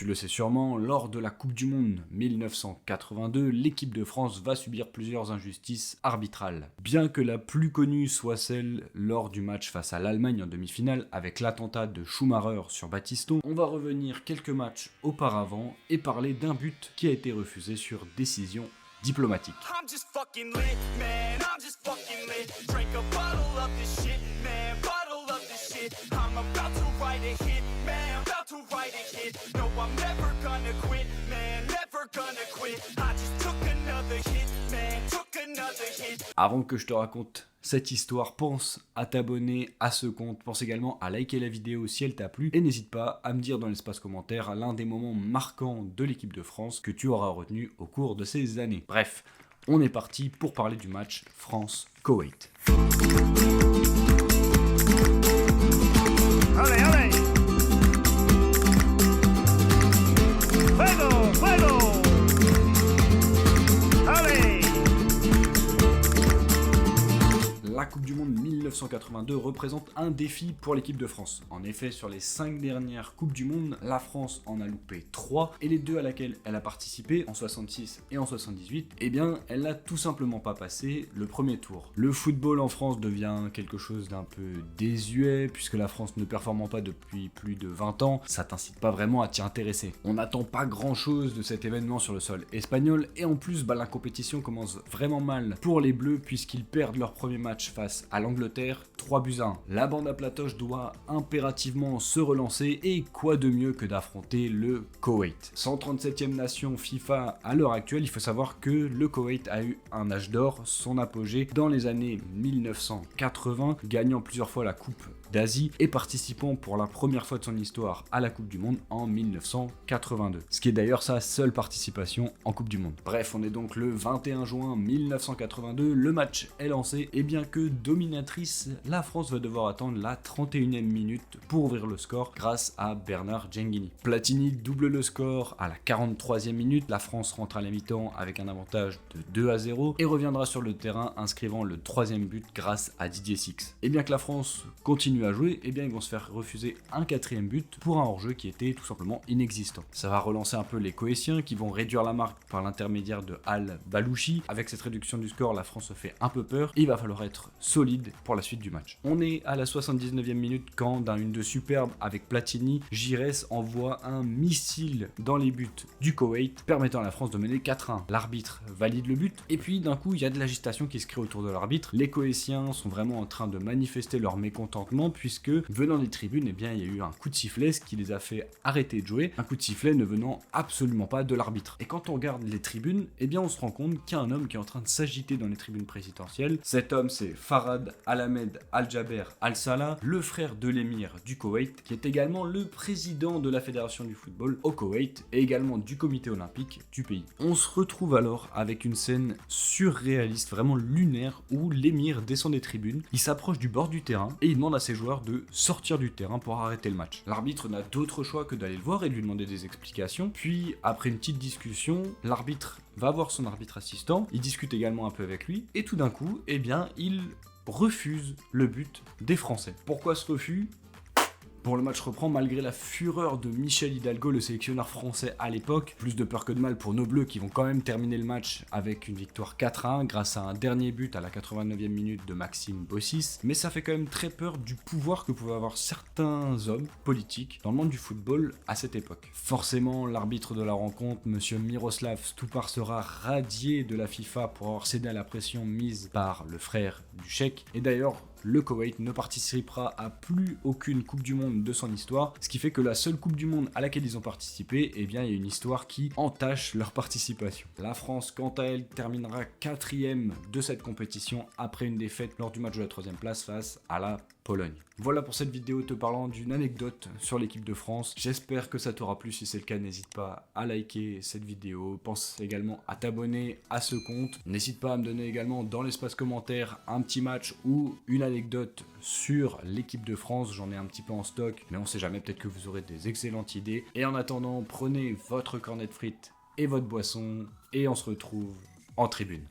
Tu le sais sûrement, lors de la Coupe du Monde 1982, l'équipe de France va subir plusieurs injustices arbitrales. Bien que la plus connue soit celle lors du match face à l'Allemagne en demi-finale avec l'attentat de Schumacher sur Battiston, on va revenir quelques matchs auparavant et parler d'un but qui a été refusé sur décision diplomatique. Avant que je te raconte cette histoire, pense à t'abonner à ce compte, pense également à liker la vidéo si elle t'a plu et n'hésite pas à me dire dans l'espace commentaire l'un des moments marquants de l'équipe de France que tu auras retenu au cours de ces années. Bref, on est parti pour parler du match France-Koweït. Allez, allez! Fuego, fuego! Allez! La Coupe du Monde 1982 représente un défi pour l'équipe de France. En effet, sur les 5 dernières Coupes du Monde, la France en a loupé 3 et les 2 à laquelle elle a participé, en 66 et en 78, eh bien, elle n'a tout simplement pas passé le premier tour. Le football en France devient quelque chose d'un peu désuet puisque la France ne performant pas depuis plus de 20 ans, ça t'incite pas vraiment à t'y intéresser. On n'attend pas grand chose de cet événement sur le sol espagnol et en plus, la compétition commence vraiment mal pour les Bleus puisqu'ils perdent leur premier match face à l'Angleterre, 3-1. La bande à Platoche doit impérativement se relancer et quoi de mieux que d'affronter le Koweït. 137e nation FIFA à l'heure actuelle, il faut savoir que le Koweït a eu un âge d'or, son apogée dans les années 1980, gagnant plusieurs fois la Coupe d'Asie et participant pour la première fois de son histoire à la Coupe du Monde en 1982. Ce qui est d'ailleurs sa seule participation en Coupe du Monde. Bref, on est donc le 21 juin 1982, le match est lancé et bien que dominatrice, la France va devoir attendre la 31e minute pour ouvrir le score grâce à Bernard Genghini. Platini double le score à la 43e minute, la France rentre à la mi-temps avec un avantage de 2-0 et reviendra sur le terrain inscrivant le 3e but grâce à Didier Six. Et bien que la France continue à jouer, et bien ils vont se faire refuser un 4e but pour un hors-jeu qui était tout simplement inexistant. Ça va relancer un peu les Koweïtiens qui vont réduire la marque par l'intermédiaire de Al Balouchi. Avec cette réduction du score, la France se fait un peu peur et il va falloir être solide pour la suite du match. On est à la 79e minute quand d'un 1-2 superbe avec Platini, Giresse envoie un missile dans les buts du Koweït permettant à la France de mener 4-1. L'arbitre valide le but et puis d'un coup il y a de l'agitation qui se crée autour de l'arbitre. Les Koweïtiens sont vraiment en train de manifester leur mécontentement puisque venant des tribunes, eh bien, il y a eu un coup de sifflet ce qui les a fait arrêter de jouer, un coup de sifflet ne venant absolument pas de l'arbitre. Et quand on regarde les tribunes, eh bien on se rend compte qu'il y a un homme qui est en train de s'agiter dans les tribunes présidentielles. Cet homme c'est Farhad Al-Ahmed Al-Jaber Al-Salah, le frère de l'émir du Koweït, qui est également le président de la fédération du football au Koweït et également du comité olympique du pays. On se retrouve alors avec une scène surréaliste, vraiment lunaire, où l'émir descend des tribunes, il s'approche du bord du terrain et il demande à ses joueurs de sortir du terrain pour arrêter le match. L'arbitre n'a d'autre choix que d'aller le voir et de lui demander des explications, puis après une petite discussion, l'arbitre va voir son arbitre assistant, il discute également un peu avec lui et tout d'un coup, eh bien, il refuse le but des Français. Pourquoi ce refus ? Bon, le match reprend malgré la fureur de Michel Hidalgo, le sélectionneur français à l'époque. Plus de peur que de mal pour nos Bleus qui vont quand même terminer le match avec une victoire 4-1 grâce à un dernier but à la 89e minute de Maxime Bossis. Mais ça fait quand même très peur du pouvoir que pouvaient avoir certains hommes politiques dans le monde du football à cette époque. Forcément, l'arbitre de la rencontre, monsieur Miroslav Stupar, sera radié de la FIFA pour avoir cédé à la pression mise par le frère du Cheikh. Et d'ailleurs, le Koweït ne participera à plus aucune Coupe du Monde de son histoire, ce qui fait que la seule Coupe du Monde à laquelle ils ont participé, eh bien il y a une histoire qui entache leur participation. La France, quant à elle, terminera 4e de cette compétition après une défaite lors du match de la 3e place face à la Pologne. Voilà pour cette vidéo te parlant d'une anecdote sur l'équipe de France. J'espère que ça t'aura plu. Si c'est le cas, n'hésite pas à liker cette vidéo. Pense également à t'abonner à ce compte. N'hésite pas à me donner également dans l'espace commentaire un petit match ou une anecdote sur l'équipe de France. J'en ai un petit peu en stock, mais on sait jamais, peut-être que vous aurez des excellentes idées. Et en attendant, prenez votre cornet de frites et votre boisson et on se retrouve en tribune.